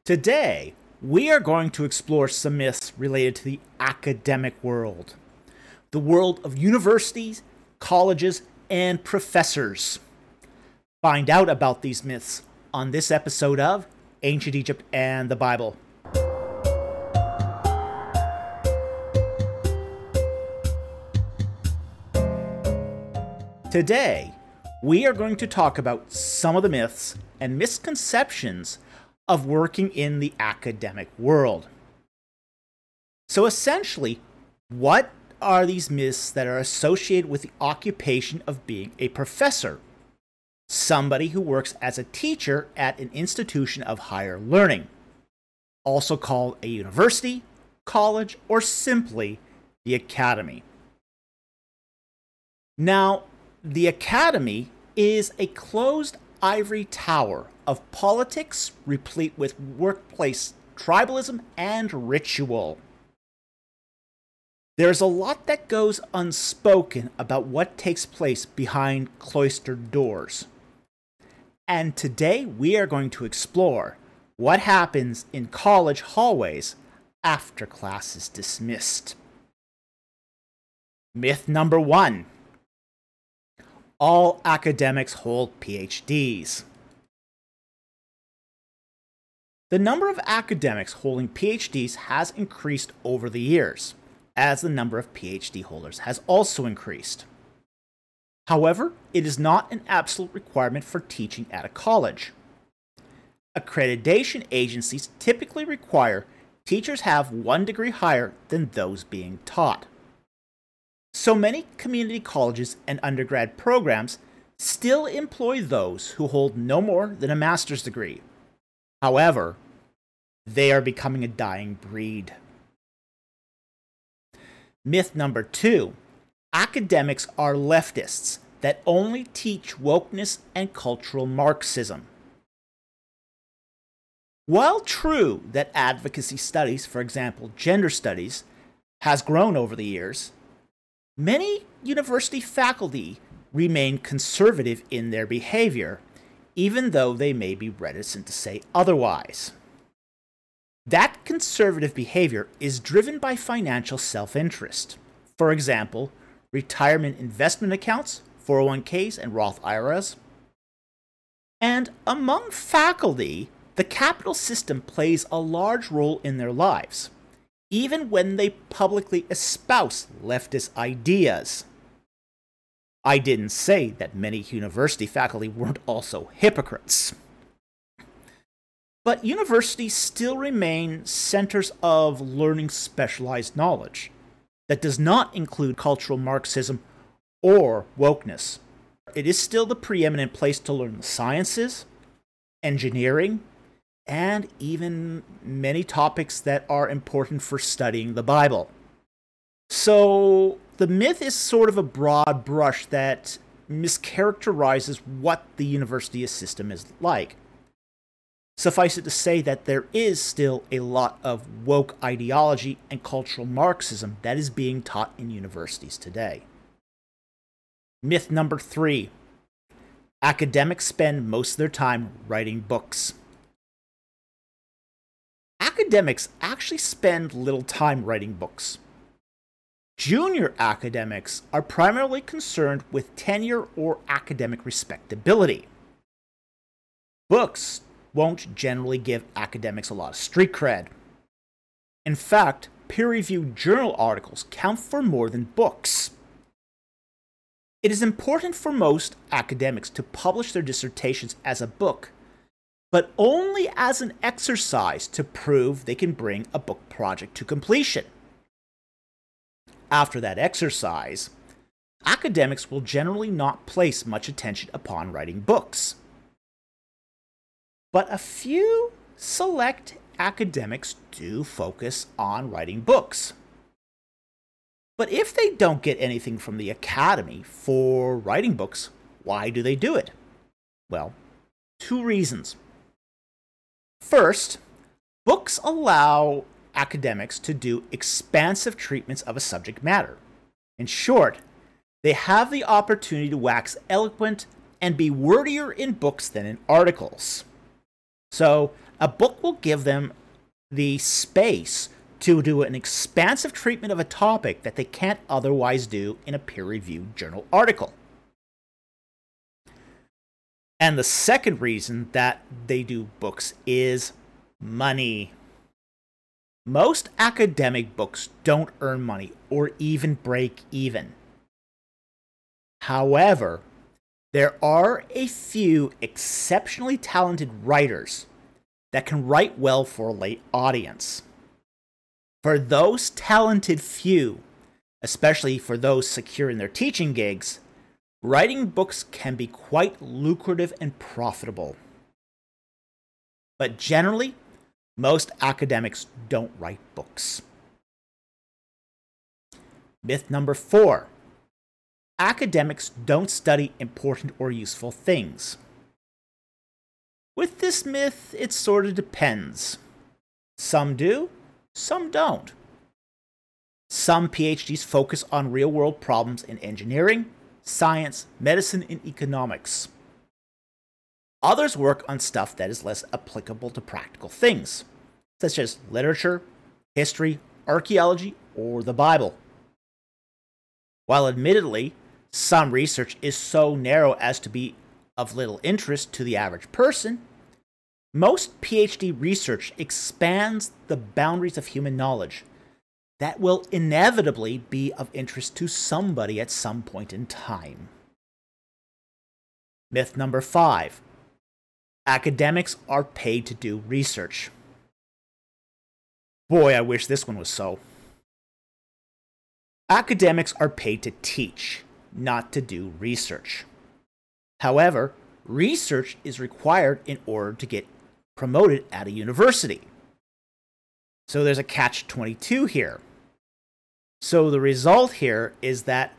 Today, we are going to explore some myths related to the academic world, the world of universities, colleges, and professors. Find out about these myths on this episode of Ancient Egypt and the Bible. Today, we are going to talk about some of the myths and misconceptions of working in the academic world. So essentially, what are these myths that are associated with the occupation of being a professor? Somebody who works as a teacher at an institution of higher learning, also called a university, college, or simply the academy. Now, the academy is a closed ivory tower of politics replete with workplace tribalism and ritual. There's a lot that goes unspoken about what takes place behind cloistered doors. And today we are going to explore what happens in college hallways after class is dismissed. Myth number 1. All academics hold PhDs. The number of academics holding PhDs has increased over the years, as the number of PhD holders has also increased. However, it is not an absolute requirement for teaching at a college. Accreditation agencies typically require teachers have 1 degree higher than those being taught. So many community colleges and undergrad programs still employ those who hold no more than a master's degree. However, they are becoming a dying breed. Myth number 2. Academics are leftists that only teach wokeness and cultural Marxism. While true that advocacy studies, for example gender studies, has grown over the years, many university faculty remain conservative in their behavior, even though they may be reticent to say otherwise. That conservative behavior is driven by financial self-interest. For example, retirement investment accounts, 401ks, and Roth IRAs. And among faculty, the capital system plays a large role in their lives, even when they publicly espouse leftist ideas. I didn't say that many university faculty weren't also hypocrites. But universities still remain centers of learning specialized knowledge that does not include cultural Marxism or wokeness. It is still the preeminent place to learn the sciences, engineering, and even many topics that are important for studying the Bible. So the myth is sort of a broad brush that mischaracterizes what the university system is like. Suffice it to say that there is still a lot of woke ideology and cultural Marxism that is being taught in universities today. Myth number 3. Academics spend most of their time writing books. Academics actually spend little time writing books. Junior academics are primarily concerned with tenure or academic respectability. Books won't generally give academics a lot of street cred. In fact, peer-reviewed journal articles count for more than books. It is important for most academics to publish their dissertations as a book, but only as an exercise to prove they can bring a book project to completion. After that exercise, academics will generally not place much attention upon writing books. But a few select academics do focus on writing books. But if they don't get anything from the academy for writing books, why do they do it? Well, 2 reasons. First, books allow academics to do expansive treatments of a subject matter. In short, they have the opportunity to wax eloquent and be wordier in books than in articles. So A book will give them the space to do an expansive treatment of a topic that they can't otherwise do in a peer-reviewed journal article. And the second reason that they do books is money. Most academic books don't earn money or even break even. However, there are a few exceptionally talented writers that can write well for a lay audience. For those talented few, especially for those secure in their teaching gigs, writing books can be quite lucrative and profitable. But generally, most academics don't write books. Myth number 4. Academics don't study important or useful things. With this myth, it sort of depends. Some do, some don't. Some PhDs focus on real-world problems in engineering, science, medicine, and economics. Others work on stuff that is less applicable to practical things, such as literature, history, archaeology, or the Bible. While admittedly, some research is so narrow as to be of little interest to the average person, most PhD research expands the boundaries of human knowledge that will inevitably be of interest to somebody at some point in time. Myth number 5. Academics are paid to do research. Boy, I wish this one was so. Academics are paid to teach, not to do research. However, research is required in order to get promoted at a university. So there's a catch-22 here. So the result here is that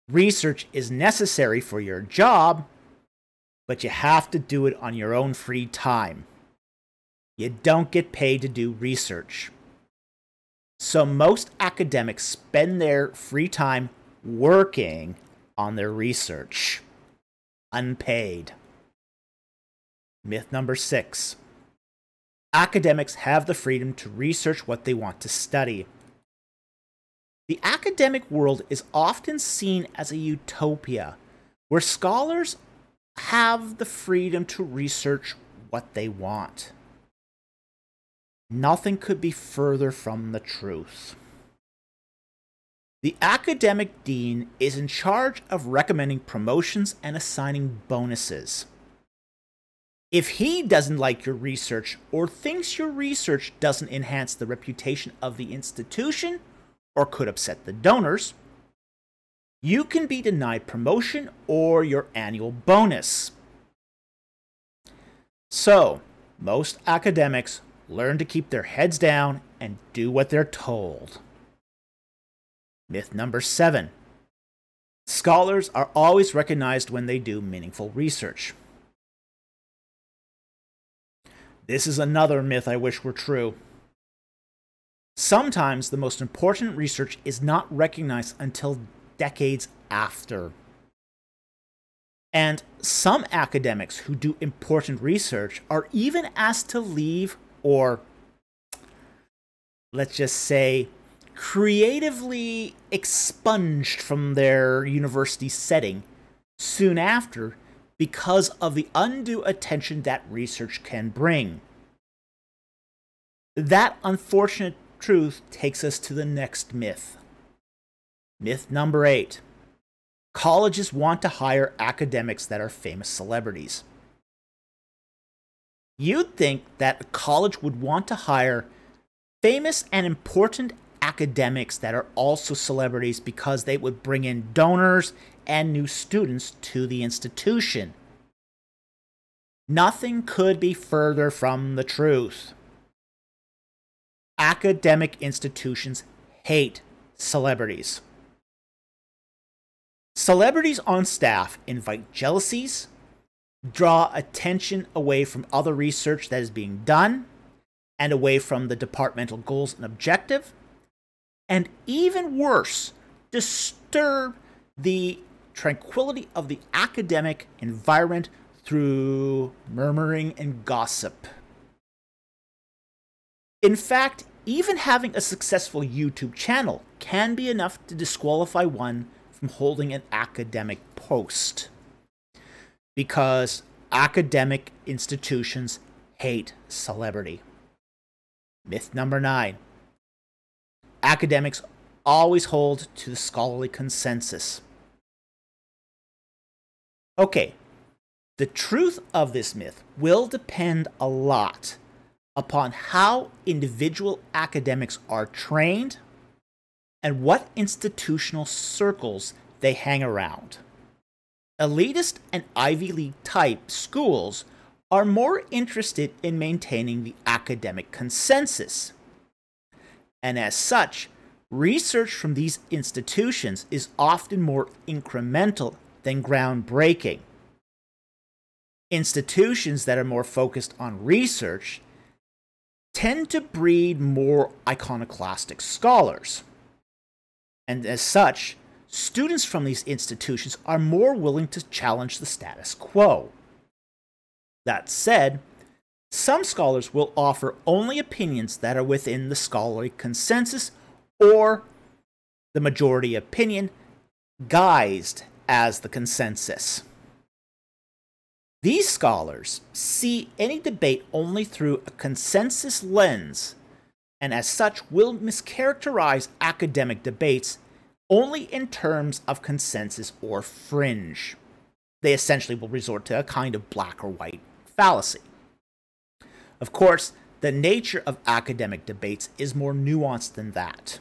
research is necessary for your job, but you have to do it on your own free time. You don't get paid to do research. So most academics spend their free time working on their research. Unpaid. Myth number 6. Academics have the freedom to research what they want to study. The academic world is often seen as a utopia, where scholars have the freedom to research what they want. Nothing could be further from the truth. The academic dean is in charge of recommending promotions and assigning bonuses. If he doesn't like your research or thinks your research doesn't enhance the reputation of the institution or could upset the donors, you can be denied promotion or your annual bonus. So, most academics learn to keep their heads down and do what they're told. Myth number 7. Scholars are always recognized when they do meaningful research. This is another myth I wish were true. Sometimes the most important research is not recognized until decades after. And some academics who do important research are even asked to leave or, let's just say, creatively expunged from their university setting soon after because of the undue attention that research can bring. That unfortunate truth takes us to the next myth. Myth number 8. Colleges want to hire academics that are famous celebrities. You'd think that a college would want to hire famous and important academics that are also celebrities because they would bring in donors and new students to the institution. Nothing could be further from the truth. Academic institutions hate celebrities. Celebrities on staff invite jealousies, draw attention away from other research that is being done, and away from the departmental goals and objective, and even worse, disturb the tranquility of the academic environment through murmuring and gossip. In fact, even having a successful YouTube channel can be enough to disqualify one from holding an academic post, because academic institutions hate celebrity. Myth number 9. Academics always hold to the scholarly consensus. Okay, the truth of this myth will depend a lot upon how individual academics are trained and what institutional circles they hang around. Elitist and Ivy League type schools are more interested in maintaining the academic consensus. And as such, research from these institutions is often more incremental than groundbreaking. Institutions that are more focused on research tend to breed more iconoclastic scholars. And as such, students from these institutions are more willing to challenge the status quo. That said, some scholars will offer only opinions that are within the scholarly consensus or the majority opinion, guised as the consensus. These scholars see any debate only through a consensus lens, and as such will mischaracterize academic debates only in terms of consensus or fringe. They essentially will resort to a kind of black or white fallacy. Of course, the nature of academic debates is more nuanced than that.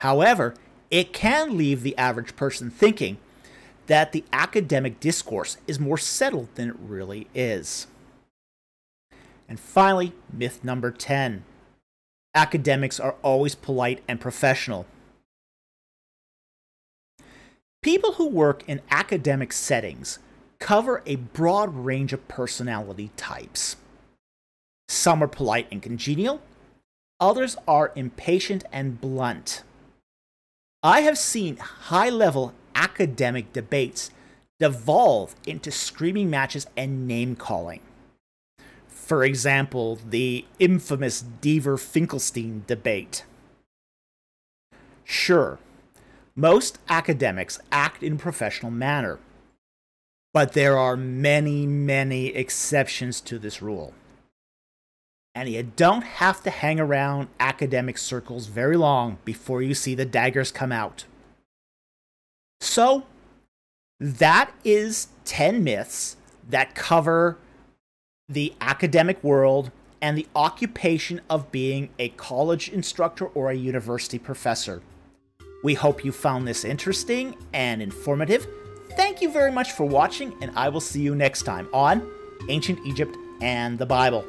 However, it can leave the average person thinking that the academic discourse is more settled than it really is. And finally, myth number 10. Academics are always polite and professional. People who work in academic settings cover a broad range of personality types. Some are polite and congenial, others are impatient and blunt. I have seen high-level academic debates devolve into screaming matches and name-calling. For example, the infamous Deaver-Finkelstein debate. Sure, most academics act in a professional manner, but there are many, many exceptions to this rule. And you don't have to hang around academic circles very long before you see the daggers come out. So, that is 10 myths that cover the academic world and the occupation of being a college instructor or a university professor. We hope you found this interesting and informative. Thank you very much for watching, and I will see you next time on Ancient Egypt and the Bible.